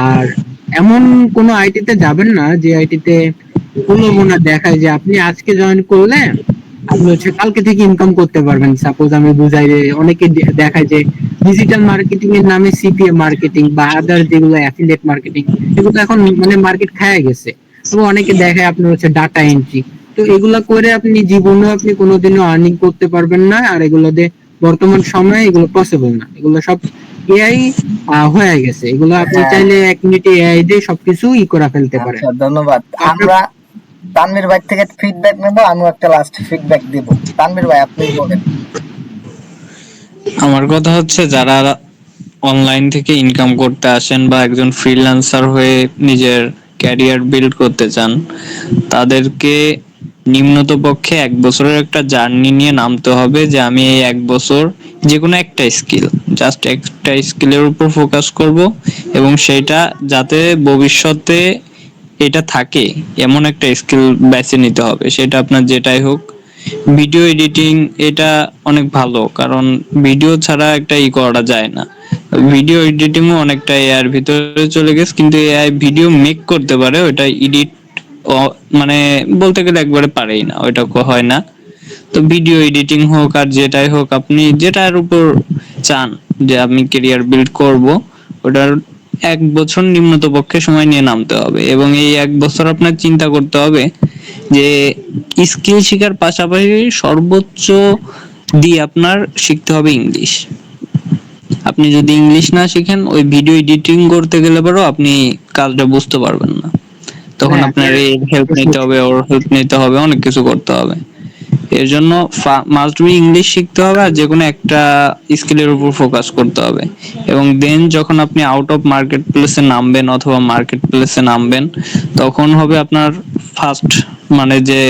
আর এমন কোনো আইটিতে যাবেন না যে আইটিতে প্রলোভনা দেখায় যে আপনি আজকে জয়েন করলে আপনি কালকে থেকে ইনকাম করতে পারবেন। সাপোজ আমি বুঝাই যে অনেকে দেখায় যে ডিজিটাল মার্কেটিং এর নামে সিপিএ মার্কেটিং বা আদার যেগুলো অ্যাফিলিয়েট মার্কেটিং, এগুলো এখন মার্কেট খায় গেছে। তো অনেকে দেখায় আপনার ডাটা এন্ট্রি। তো এগুলা করে আপনি জীবনে আপনি কোনোদিনও আর্নিং করতে পারবেন না। আর এগুলো দিয়ে বর্তমান সময়ে এগুলো পসিবল না, এগুলো সব এআই হয়ে গেছে। এগুলো আপনি হ্যাঁ, চাইলে 1 মিনিটে এআই দিয়ে সবকিছু করে ফেলতে পারেন। আচ্ছা, ধন্যবাদ। আপনার আমরা তানভীর ভাই থেকে ফিডব্যাক নেব, আমিও একটা লাস্ট ফিডব্যাক দিব। তানভীর ভাই, আপনি বলেন। আমার কথা হচ্ছে, যারা অনলাইন থেকে ইনকাম করতে আসেন বা একজন ফ্রিল্যান্সার হয়ে নিজের ক্যারিয়ার বিল্ড করতে চান, তাদেরকে নিম্নত পক্ষে 1 বছরের একটা জার্নি নিয়ে নামতে হবে, যে আমি এই 1 বছর যে কোনো একটা স্কিল, জাস্ট একটা স্কিলের উপর ফোকাস করব, এবং সেটা যাতে ভবিষ্যতে এটা থাকে এমন একটা স্কিল বেছে নিতে হবে। সেটা আপনার যেটাই হোক। ভিডিও এডিটিং এটা অনেক ভালো, কারণ ভিডিও ছাড়া একটা করা যায় না। ভিডিও এডিটিংও অনেকটা এআই এর ভিতরে চলে গেছে, কিন্তু এআই ভিডিও মেক করতে পারে, ওটা এডিট মানে বলতে গেলে একবারে পারেই না, ওইটা হয় না। তো ভিডিও এডিটিং হোক আর যেটাই হোক, আপনি যেটার উপর চান যে আমি ক্যারিয়ার বিল্ড করব, ওটার 1 বছর নিম্নত পক্ষে সময় নিয়ে নামতে হবে। এবং এই 1 বছর আপনার চিন্তা করতে হবে যে স্কিল শেখার পাশাপাশি সর্বোচ্চ দিয়ে আপনার শিখতে হবে ইংলিশ। আপনি যদি ইংলিশ না শিখেন, ওই ভিডিও এডিটিং করতে গেলে পরেও আপনি কাজটা বুঝতে পারবেন না। তখন ভাই, আমি আপনার আর এই হেল্প নিতে হবে, ওর হেল্প নিতে হবে, অনেক কিছু করতে হবে। এর জন্য মাস্ট বি ইংলিশ শিখতে হবে, আর যে কোনো একটা স্কিলের উপর ফোকাস করতে হবে। এবং দেন যখন আপনি আউট অফ মার্কেট প্লেসে নামবেন অথবা মার্কেট প্লেসে নামবেন, তখন হবে আপনার ফার্স্ট যে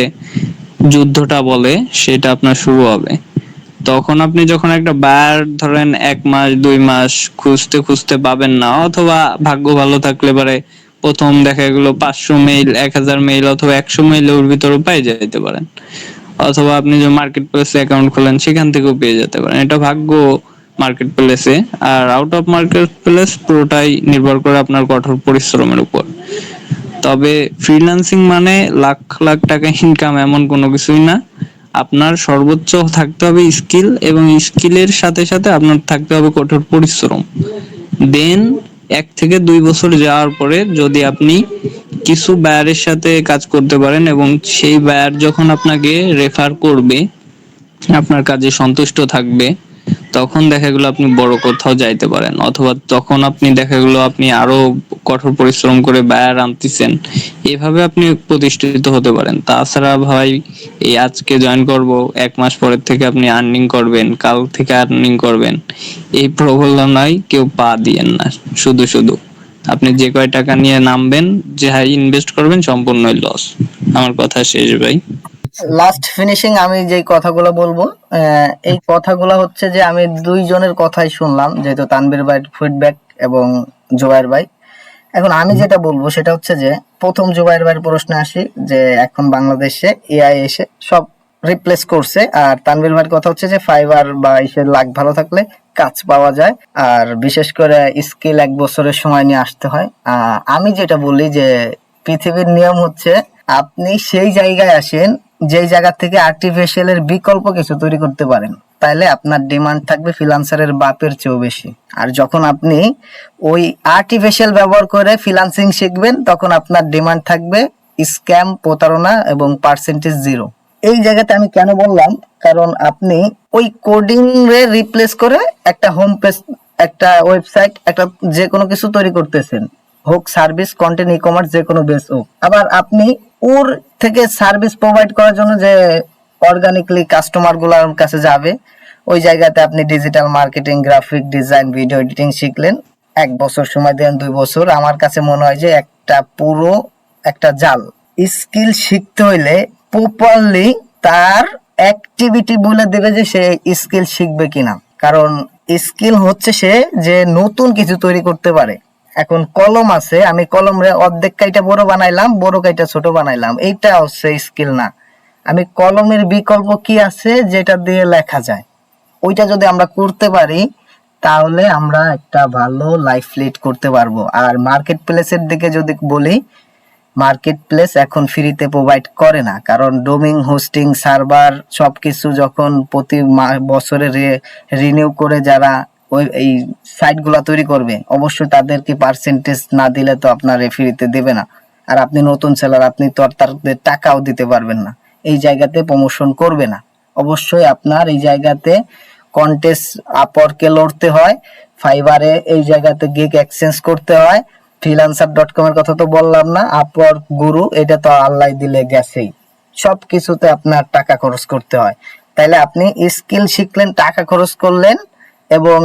যুদ্ধটা বলে, সেটা আপনার শুরু হবে। তখন আপনি যখন একটা বায়ার ধরেন 1 মাস 2 মাস খুঁজতে খুঁজতে পাবেন না, অথবা ভাগ্য ভালো থাকলে পারে প্রথম দেখা গেলো 500 মেইল, 1000 মেইল অথবা 100 মেইল ওর ভিতরে পেয়ে যেতে পারেন। অথবা আপনি যে মার্কেট প্লেসে অ্যাকাউন্ট খোলেন সেখান থেকেও পেয়ে যেতে পারেন, এটা ভাগ্য মার্কেট প্লেসে। আর আউট অফ মার্কেট প্লেস পুরোটাই নির্ভর করে আপনার কঠোর পরিশ্রমের উপর। তবে ফ্রিল্যান্সিং মানে লাখ লাখ টাকা ইনকাম এমন কোনো কিছুই না। আপনার সর্বোচ্চ থাকতে হবে স্কিল, এবং স্কিলের সাথে সাথে আপনার থাকতে হবে কঠোর পরিশ্রম। দেন 1 থেকে 2 বছর যাওয়ার পরে যদি আপনি কিছু বায়ারের সাথে কাজ করতে পারেন, এবং সেই বায়ার যখন আপনাকে রেফার করবে, আপনার কাজে সন্তুষ্ট থাকবে, তখন দেখা গেলো আপনি বড় কোথাও যাইতে পারেন। অথবা তখন আপনি দেখা গেলো আপনি আরো কঠোর পরিশ্রম করে বায়ার আনতেছেন, এভাবে আপনি প্রতিষ্ঠিত হতে পারেন। তাছাড়া ভাই, এই আজকে জয়েন করব, 1 মাস পরের থেকে আপনি আর্নিং করবেন, কাল থেকে আর্নিং করবেন, এই প্রবলনায় কেউ পা দিয়েন না। শুধু শুধু আপনি যে কয় টাকা নিয়ে নামবেন, যে হাই ইনভেস্ট করবেন, সম্পূর্ণই লস। আমার কথা শেষ ভাই। লাস্ট ফিনিশিং আমি যে কথাগুলো বলবো, এই কথাগুলো হচ্ছে যে আমি দুইজনের কথাই শুনলাম, যেহেতু তানভীর ভাই ফিডব্যাক এবং জোবায়ের ভাই। এখন আমি যেটা বলবো সেটা হচ্ছে যে, প্রথম জোবায়ের ভাইয়ের প্রশ্নে আসি, যে এখন বাংলাদেশে এআই এসে সব রিপ্লেস করছে। আর তানভীর ভাইয়ের কথা হচ্ছে যে ফাইবার বা ইসের লাক ভালো থাকলে কাজ পাওয়া যায়, আর বিশেষ করে স্কিল 1 বছরের সময় নিয়ে আসতে হয়। আমি যেটা বলি যে পৃথিবীর নিয়ম হচ্ছে, আপনি সেই জায়গায় আসেন যেই জায়গা থেকে আর্টিফিশিয়াল এর বিকল্প কিছু তৈরি করতে পারেন, তাহলে আপনার ডিমান্ড থাকবে ফ্রিল্যান্সারের বাপের চেয়েও বেশি। আর যখন আপনি ওই আর্টিফিশিয়াল ব্যবহার করে ফ্রিল্যান্সিং শিখবেন, তখন আপনার ডিমান্ড থাকবে স্ক্যাম, প্রতারণা এবং পার্সেন্টেজ জিরো। এই জায়গাতে আমি কেন বললাম, কারণ আপনি ওই কোডিং রে রিপ্লেস করে একটা হোম পেজ, একটা ওয়েবসাইট, একটা যে কোনো কিছু তৈরি করতেছেন, হোক সার্ভিস, কন্টেন্ট, ই কমার্স, যে কোনো বেস হোক। আবার আপনি ওর থেকে সার্ভিস প্রোভাইড করার জন্য যে অর্গানিকলি কাস্টমার গুলার কাছে যাবে, ওই জায়গাতে আপনি digital marketing, graphic design, video editing শিখলেন, 1 বছর সময় দেন, 2 বছর। আমার কাছে মনে হয় যে একটা পুরো একটা জাল। স্কিল শিখতে হইলে প্রপারলি তার অ্যাক্টিভিটি বলে দেবে যে সে স্কিল শিখবে কিনা। কারণ স্কিল হচ্ছে সে যে নতুন কিছু তৈরি করতে পারে। এখন কলম আছে, আমি কলম রে অর্ধেক কাইটা বড় বানাইলাম, বড় কাইটা ছোট বানাইলাম, এইটা হচ্ছে স্কিল না। আমি কলমের বিকল্প কি আছে যেটা দিয়ে লেখা যায়, ওইটা যদি আমরা করতে পারি, তাহলে আমরা একটা ভালো লাইফ লিড করতে পারবো। আর মার্কেট প্লেসের দিকে যদি বলি, মার্কেট প্লেস এখন ফ্রিতে প্রোভাইড করে না, কারণ ডোমিং, হোস্টিং, সার্ভার সবকিছু যখন প্রতি বছরে রিনিউ করে যারা ওই এই সাইটগুলো তৈরি করবে, অবশ্যই তাদেরকে পার্সেন্টেজ না দিলে তো আপনার ফ্রিতে দেবে না। আর আপনি নতুন সেলার, আপনি তো আর তাদের টাকাও দিতে পারবেন না, এই জায়গাতে প্রমোশন করবে না। অবশ্যই আপনার এই জায়গাতে কন্টেস্ট আপওয়ার্কে লড়তে হয়, ফাইবারে এই জায়গাতে গিগ এক্সচেঞ্জ করতে হয়, freelancer.com এর কথা তো বললাম না, আপওয়ার্ক, গুরু, এটা তো আল্লাহ দিলে গেছেই। সব কিছুতে আপনার টাকা খরচ করতে হয়। তাইলে আপনি স্কিল শিখলেন, টাকা খরচ করলেন এবং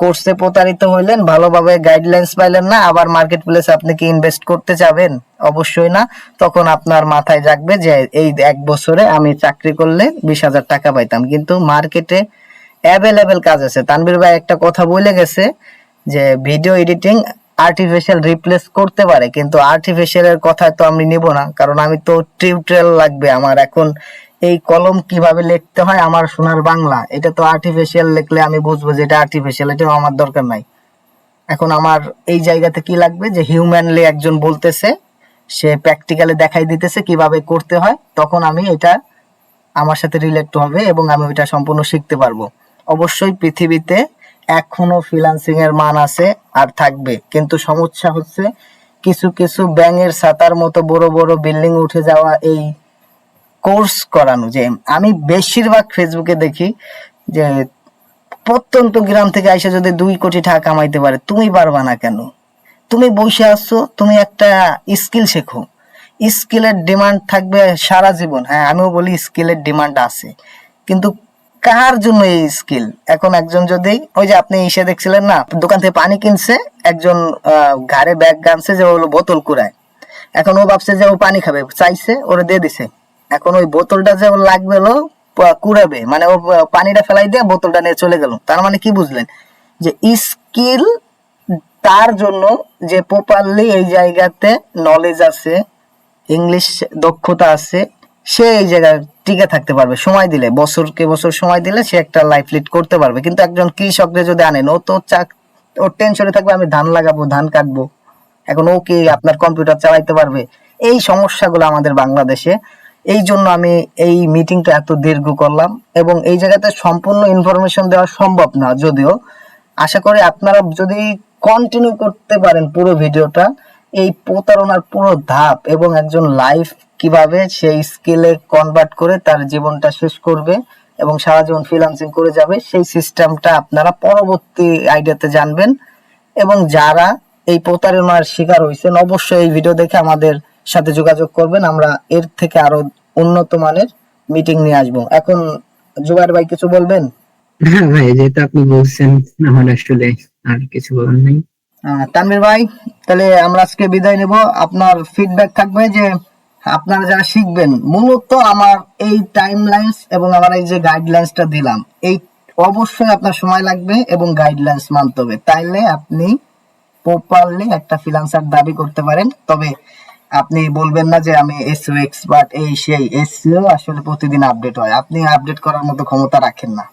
কোর্সে প্রতারিত হইলেন, ভালোভাবে গাইডলাইন্স পাইলেন না, আবার মার্কেট প্লেসে আপনি কি ইনভেস্ট করতে যাবেন? অবশ্যই না। তখন আপনার মাথায় জাগবে যে এই 1 বছরে আমি চাকরি করলে 20,000 টাকা পাইতাম, কিন্তু মার্কেটে অ্যাভেলেবেল কাজ আছে। তানভীর ভাই একটা কথা বলে গেছে যে ভিডিও এডিটিং আর্টিফিশিয়াল রিপ্লেস করতে পারে, কিন্তু আর্টিফিশিয়াল এর কথা তো আমি নিব না, কারণ আমি তো টিউটোরিয়াল লাগবে আমার। এখন এই কলম কিভাবে লিখতে হয়, আমার সোনার বাংলা, এটা তো আর্টিফিশিয়াল লিখলে আমি বুঝবো যে এটা আর্টিফিশিয়াল, এটা আমার দরকার নাই। এখন আমার এই জায়গাতে কি লাগবে, যে হিউম্যানলি একজন বলতেছে, সে প্র্যাকটিক্যালি দেখাই দিতেছে কিভাবে করতে হয়, তখন আমি এটা আমার সাথে রিলেট হবে এবং আমি ওইটা সম্পূর্ণ শিখতে পারবো। অবশ্যই পৃথিবীতে এখনো ফ্রিল্যান্সিং এর মান আছে আর থাকবে, কিন্তু সমস্যা হচ্ছে কিছু কিছু ব্যাঙের ছাতার মতো বড় বড় বিল্ডিং উঠে যাওয়া এই কোর্স করানো। যে আমি বেশিরভাগ ফেসবুকে দেখি যে প্রত্যন্ত গ্রাম থেকে আইসা যদি 2 কোটি টাকা কামাইতে পারে, তুমি পারবা না কেন? তুমি বসে আছো, তুমি একটা স্কিল শেখো, স্কিলের ডিমান্ড থাকবে সারা জীবন। হ্যাঁ, আমিও বলি স্কিলের ডিমান্ড আছে, কিন্তু কার জন্য এই স্কিল? এখন একজন যদি, ওই যে আপনি এসে দেখছিলেন না, দোকান থেকে পানি কিনছে, একজন ঘাড়ে ব্যাগ গানছে যে হলো বোতল কুড়ায়, এখন ও ভাবছে যে ও পানি খাবে, চাইছে, ওরে দিয়ে দিছে। এখন ওই বোতলটা যে ওর লাগবে হলো কুড়াবে, মানে ও পানিটা ফেলাই দিয়ে বোতলটা নিয়ে চলে গেল। তার মানে কি বুঝলেন? যে স্কিল তার জন্য যে প্রপারলি এই জায়গাতে নলেজ আছে, ইংলিশ দক্ষতা আছে, সে এই জায়গায় টিকে থাকতে পারবে। সময় দিলে, বছরকে বছর সময় দিলে সে একটা লাইফ লিড করতে পারবে। কিন্তু একজন কৃষককে যদি আনেন, ও তো ওর টেনশনে থাকবে আমি ধান লাগাবো, ধান কাটবো। এখন ও কি আপনার কম্পিউটার চালাইতে পারবে? এই সমস্যাগুলো আমাদের বাংলাদেশে। এই জন্য আমি এই মিটিংটা এত দীর্ঘ করলাম, এবং এই জায়গাতে সম্পূর্ণ ইনফরমেশন দেওয়া সম্ভব না, যদিও আশা করি আপনারা যদি কন্টিনিউ করতে পারেন পুরো ভিডিওটা, এই প্রতারণার পুরো ধাপ এবং একজন লাইফ কিভাবে সেই স্কিলে কনভার্ট করে তার জীবনটা শেষ করবে এবং সারা জীবন ফ্রিল্যান্সিং করে যাবে, সেই সিস্টেমটা আপনারা পরবর্তী আইডিয়াতে জানবেন। এবং যারা এই প্রতারণার শিকার হয়েছেন, অবশ্যই এই ভিডিও দেখে আমাদের সাথে যোগাযোগ করবেন, আমরা এর থেকে আরো উন্নত মানের মিটিং নিয়ে আসবো। এখন জুবাইর ভাই কিছু বলবেন? হ্যাঁ ভাই, যেহেতু আপনি বলছেন, আমার আসলে আর কিছু বলার নেই। তানভীর ভাই, তাহলে আমরা আজকে বিদায় নেব। আপনার ফিডব্যাক থাকবে যে আপনারা যারা শিখবেন, মূলত আমার এই টাইমলাইন্স এবং আমার এই যে গাইডলাইন্সটা দিলাম, এই অবশ্যই আপনার সময় লাগবে এবং গাইডলাইন্স মানতে হবে, তাইলে আপনি প্রপারলি একটা ফ্রিল্যান্সার দাবি করতে পারেন। তবে আপনি বলবেন না যে আমি এসইও এক্সপার্ট, এই সেই। এসইও আসলে প্রতিদিন আপডেট হয়, আপনি আপডেট করার মতো ক্ষমতা রাখেন না,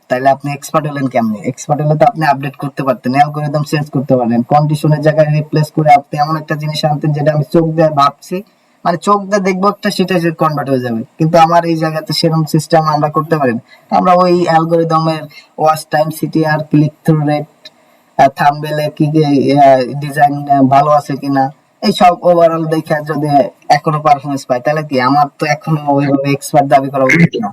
তাইলে আপনি এক্সপার্ট হলেন কেমনে? এক্সপার্ট হলে তো আপনি আপডেট করতে পারতেন, অ্যালগরিদম চেঞ্জ করতে পারতেন, কন্ডিশনের জায়গায় রিপ্লেস করে আপনি এমন একটা জিনিস আনতেন যেটা আমি চোখ দিয়ে ভাবছি, মানে চোখ দিয়ে দেখবো একটা, সেটা যে কনভার্ট হয়ে যাবে। কিন্তু আমার এই জায়গাতে সেরকম সিস্টেম আমরা করতে পারি না। আমরা ওই অ্যালগরিদমের watch time, CTR, click through rate, থাম্বনেলে কি ডিজাইন ভালো আছে কিনা, এই সব ওভারঅল দেখে যদি এখনো পারফরমেন্স পাই, তাহলে কি আমার তো এখনো ওইভাবে এক্সপার্ট দাবি করা উচিত না।